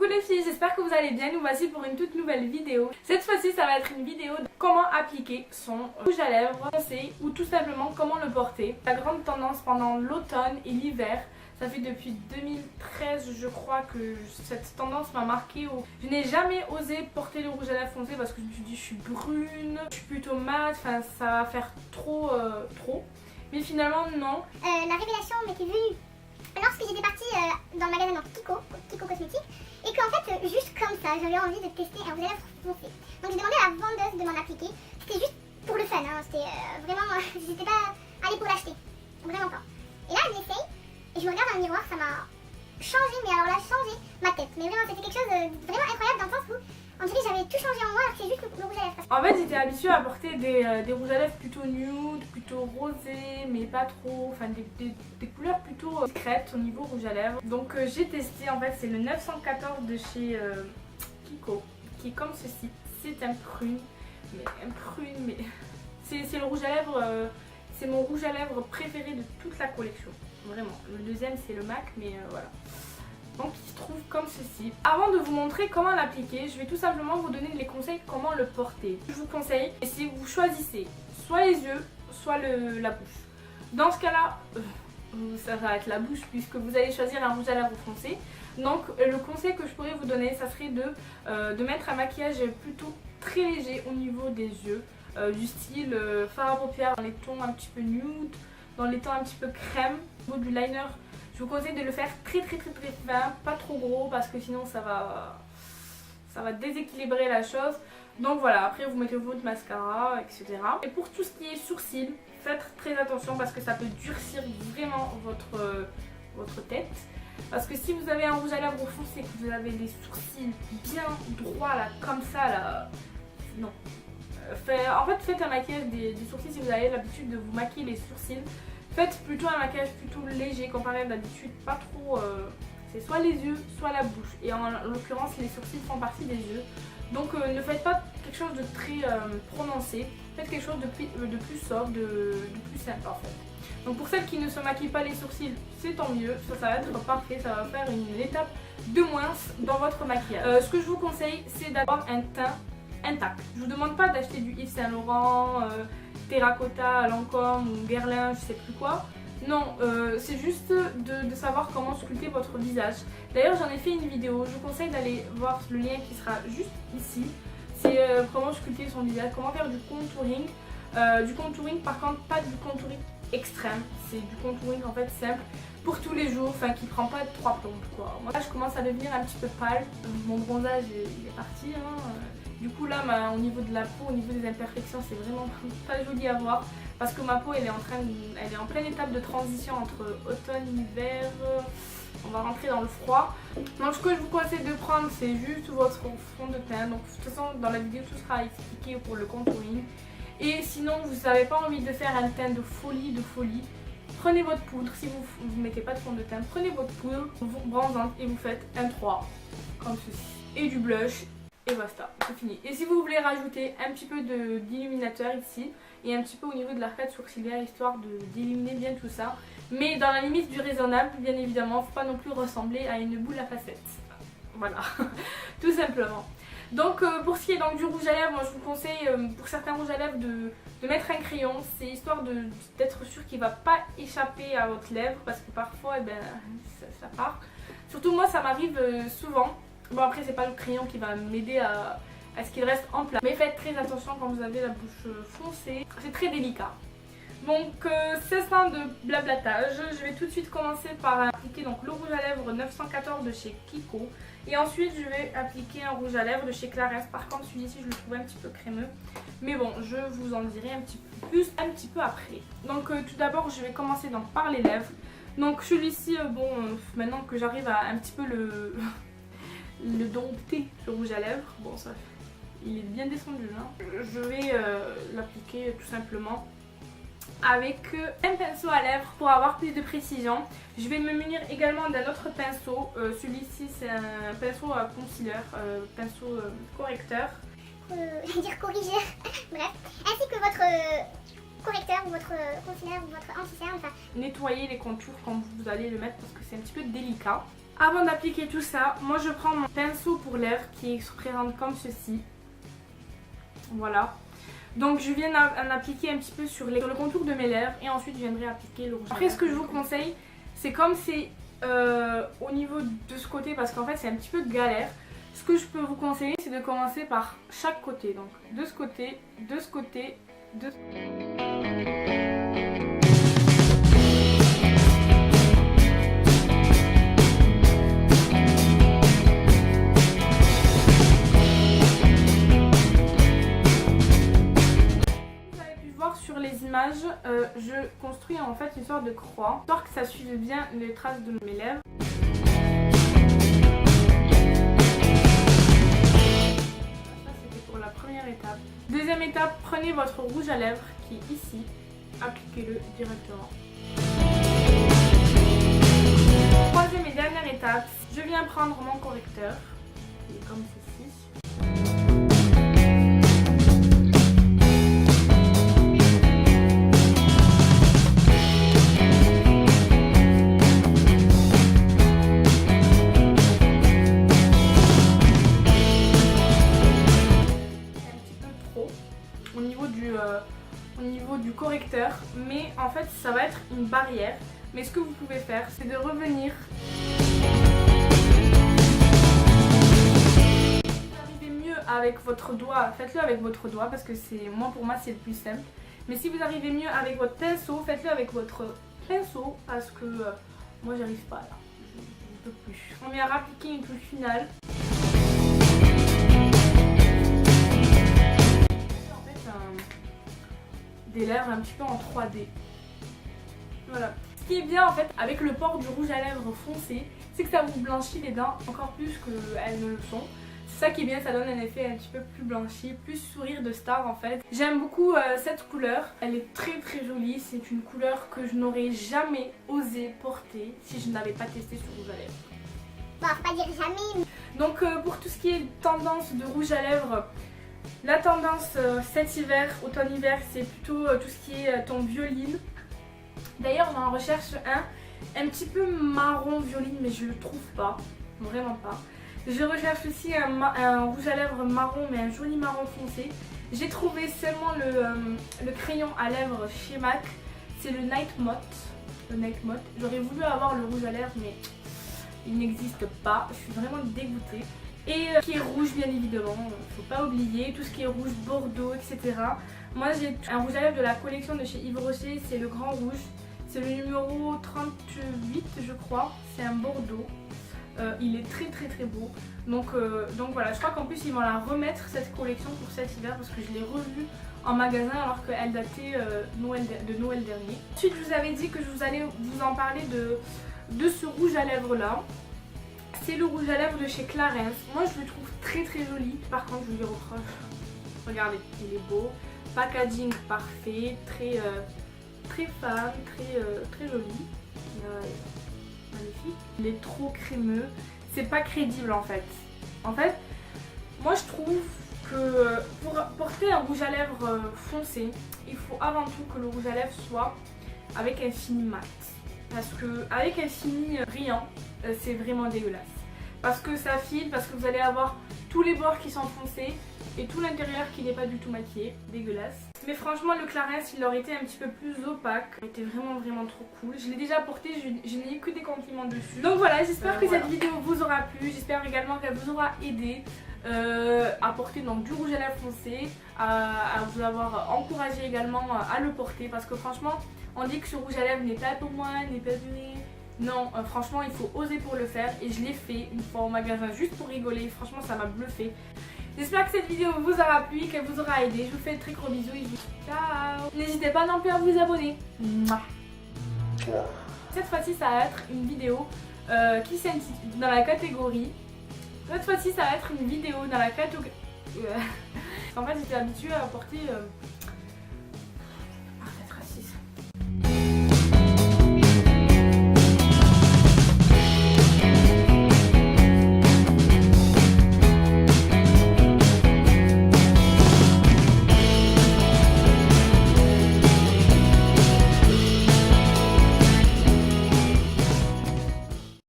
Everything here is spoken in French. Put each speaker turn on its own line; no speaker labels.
Coucou les filles, j'espère que vous allez bien, nous voici pour une toute nouvelle vidéo. Cette fois-ci ça va être une vidéo de comment appliquer son rouge à lèvres foncé ou tout simplement comment le porter. La grande tendance pendant l'automne et l'hiver, ça fait depuis 2013 je crois que cette tendance m'a marqué. Je n'ai jamais osé porter le rouge à lèvres foncé parce que je me suis dit je suis brune, je suis plutôt mat, enfin ça va faire trop. Mais finalement non.
La révélation m'était venue lorsque j'étais partie dans le magasin Kiko Cosmétiques et qu'en fait juste comme ça j'avais envie de tester un rouge à lèvres foncé. Donc j'ai demandé à la vendeuse de m'en appliquer. C'était juste pour le fun, hein. C'était vraiment, j'étais pas allée pour l'acheter, vraiment pas. Et là elle m'essaye et je me regarde dans le miroir, ça m'a changé, mais alors là changé ma tête. Mais vraiment c'était quelque chose de vraiment incroyable dans le sens où on dirait que j'avais tout changé en moi alors que c'est juste le rouge à lèvres.
En fait j'étais habituée à porter des rouges à lèvres plutôt nude, plutôt rosés, mais pas trop, enfin des couleurs plutôt discrètes au niveau rouge à lèvres. Donc j'ai testé, en fait c'est le 914 de chez Kiko, qui est comme ceci. C'est un prune, mais c'est le rouge à lèvres, c'est mon rouge à lèvres préféré de toute la collection, vraiment. Le deuxième c'est le MAC, mais voilà. Donc il se trouve comme ceci. Avant de vous montrer comment l'appliquer, je vais tout simplement vous donner les conseils comment le porter. Je vous conseille, si vous choisissez soit les yeux, soit la bouche. Dans ce cas là, ça va être la bouche puisque vous allez choisir un rouge à lèvres foncé. Donc le conseil que je pourrais vous donner, ça serait de mettre un maquillage plutôt très léger au niveau des yeux. Du style fard à paupières dans les tons un petit peu nude, dans les tons un petit peu crème. Au niveau du liner, je vous conseille de le faire très fin, pas trop gros parce que sinon ça va déséquilibrer la chose. Donc voilà, après vous mettez votre mascara, etc. Et pour tout ce qui est sourcils, faites très attention parce que ça peut durcir vraiment votre tête. Parce que si vous avez un rouge à lèvres foncé, que vous avez les sourcils bien droits là, comme ça là, non. En fait faites un maquillage des sourcils si vous avez l'habitude de vous maquiller les sourcils. Faites plutôt un maquillage plutôt léger comparé à d'habitude, pas trop, c'est soit les yeux, soit la bouche. Et en l'occurrence les sourcils font partie des yeux. Donc ne faites pas quelque chose de très prononcé, faites quelque chose de plus sobre, de plus simple en fait. Donc pour celles qui ne se maquillent pas les sourcils, c'est tant mieux, ça va être parfait, ça va faire une étape de moins dans votre maquillage. Ce que je vous conseille, c'est d'avoir un teint intact. Je vous demande pas d'acheter du Yves Saint Laurent, Terracotta, Lancôme ou Guerlain, je sais plus quoi. Non, c'est juste de savoir comment sculpter votre visage. D'ailleurs j'en ai fait une vidéo, je vous conseille d'aller voir le lien qui sera juste ici. C'est comment sculpter son visage, comment faire du contouring. Du contouring par contre pas du contouring extrême, c'est du contouring en fait simple pour tous les jours, enfin qui prend pas 3 plombes quoi. Moi là je commence à devenir un petit peu pâle, mon bronzage il est parti hein. Du coup là au niveau de la peau, au niveau des imperfections c'est vraiment pas joli à voir parce que ma peau elle est en pleine étape de transition entre automne, hiver, on va rentrer dans le froid. Donc ce que je vous conseille de prendre c'est juste votre fond de teint, donc de toute façon dans la vidéo tout sera expliqué pour le contouring. Et sinon vous n'avez pas envie de faire un teint de folie, prenez votre poudre, si vous ne mettez pas de fond de teint, prenez votre poudre bronzante et vous faites un 3 comme ceci. Et du blush. Et basta, c'est fini. Et si vous voulez rajouter un petit peu d'illuminateur ici et un petit peu au niveau de l'arcade sourcilière histoire d'illuminer bien tout ça, mais dans la limite du raisonnable bien évidemment, faut pas non plus ressembler à une boule à facettes. Voilà, tout simplement. Donc pour ce qui est donc du rouge à lèvres, moi je vous conseille pour certains rouges à lèvres de mettre un crayon, c'est histoire d'être sûr qu'il ne va pas échapper à votre lèvre parce que parfois eh ben, ça part. Surtout moi ça m'arrive souvent. Bon après c'est pas le crayon qui va m'aider à ce qu'il reste en place. Mais faites très attention quand vous avez la bouche foncée, c'est très délicat. Donc cessant de blablatage, je vais tout de suite commencer par appliquer donc, le rouge à lèvres 914 de chez Kiko. Et ensuite je vais appliquer un rouge à lèvres de chez Clarins. Par contre celui-ci je le trouve un petit peu crémeux. Mais bon je vous en dirai un petit peu après. Donc tout d'abord je vais commencer donc, par les lèvres. Donc celui-ci maintenant que j'arrive à un petit peu le dompter ce rouge à lèvres. Bon ça il est bien descendu hein. Je vais l'appliquer tout simplement avec un pinceau à lèvres pour avoir plus de précision. Je vais me munir également d'un autre pinceau. Celui-ci c'est un pinceau à concealer, pinceau correcteur.
Je vais dire corrigeur, bref. Ainsi que votre correcteur ou votre concealer ou votre anti-cerne. Enfin.
Nettoyer les contours quand vous allez le mettre parce que c'est un petit peu délicat. Avant d'appliquer tout ça, moi je prends mon pinceau pour lèvres qui se présente comme ceci. Voilà. Donc je viens en appliquer un petit peu sur le contour de mes lèvres et ensuite je viendrai appliquer le rouge. Après ce que je vous conseille, c'est comme c'est au niveau de ce côté, parce qu'en fait c'est un petit peu galère. Ce que je peux vous conseiller, c'est de commencer par chaque côté. Donc de ce côté, de ce côté, de ce côté. Sur les images, je construis en fait une sorte de croix, histoire que ça suive bien les traces de mes lèvres. Ça c'était pour la première étape. Deuxième étape, prenez votre rouge à lèvres qui est ici, appliquez-le directement. Troisième et dernière étape, je viens prendre mon correcteur, qui est comme ceci. Au niveau du correcteur, mais en fait ça va être une barrière. Mais ce que vous pouvez faire, c'est de revenir. Si vous arrivez mieux avec votre doigt, faites-le avec votre doigt parce que pour moi c'est le plus simple. Mais si vous arrivez mieux avec votre pinceau, faites-le avec votre pinceau parce que moi j'arrive pas là, je peux plus. On vient appliquer une touche finale. Des lèvres un petit peu en 3D. Voilà. Ce qui est bien en fait avec le port du rouge à lèvres foncé, c'est que ça vous blanchit les dents encore plus qu'elles ne le sont. C'est ça qui est bien, ça donne un effet un petit peu plus blanchi, plus sourire de star en fait. J'aime beaucoup cette couleur, elle est très très jolie, c'est une couleur que je n'aurais jamais osé porter si je n'avais pas testé ce rouge à lèvres.
Bon, faut pas dire jamais.
Donc pour tout ce qui est tendance de rouge à lèvres, la tendance cet hiver, automne-hiver, c'est plutôt tout ce qui est ton violine. D'ailleurs j'en recherche un petit peu marron violine, mais je le trouve pas, vraiment pas. Je recherche aussi un rouge à lèvres marron, mais un joli marron foncé. J'ai trouvé seulement le crayon à lèvres chez MAC, c'est le Night Motte. J'aurais voulu avoir le rouge à lèvres, mais il n'existe pas, je suis vraiment dégoûtée. Et qui est rouge bien évidemment, faut pas oublier, tout ce qui est rouge bordeaux, etc. Moi j'ai un rouge à lèvres de la collection de chez Yves Rocher, c'est le grand rouge. C'est le numéro 38 je crois, c'est un bordeaux. Il est très très très beau. Donc voilà, je crois qu'en plus ils vont la remettre cette collection pour cet hiver parce que je l'ai revue en magasin alors qu'elle datait de Noël dernier. Ensuite je vous avais dit que je allais vous en parler de ce rouge à lèvres là. C'est le rouge à lèvres de chez Clarins. Moi je le trouve très très joli. Par contre je vous le reproche. Regardez, il est beau. Packaging parfait, très femme, très joli. Magnifique. Il est trop crémeux. C'est pas crédible en fait. En fait, moi je trouve que pour porter un rouge à lèvres foncé, il faut avant tout que le rouge à lèvres soit avec un fini mat. Parce que avec un fini brillant, c'est vraiment dégueulasse. Parce que ça file, parce que vous allez avoir tous les bords qui sont foncés et tout l'intérieur qui n'est pas du tout maquillé. Dégueulasse. Mais franchement le Clarins il aurait été un petit peu plus opaque. Il était vraiment trop cool. Je l'ai déjà porté, je n'ai eu que des compliments dessus. Donc voilà, j'espère que cette vidéo vous aura plu. J'espère également qu'elle vous aura aidé à porter donc du rouge à lèvres foncé, à vous avoir encouragé également à le porter. Parce que franchement, on dit que ce rouge à lèvres n'est pas pour moi, n'est pas duré. Non, franchement il faut oser pour le faire et je l'ai fait une fois au magasin juste pour rigoler. Franchement ça m'a bluffé. J'espère que cette vidéo vous aura plu, qu'elle vous aura aidé. Je vous fais de très gros bisous et je vous dis ciao. N'hésitez pas non plus à vous abonner. Cette fois-ci ça va être une vidéo qui s'intitule dans la catégorie. Cette fois-ci ça va être une vidéo dans la catégorie. En fait j'étais habituée à porter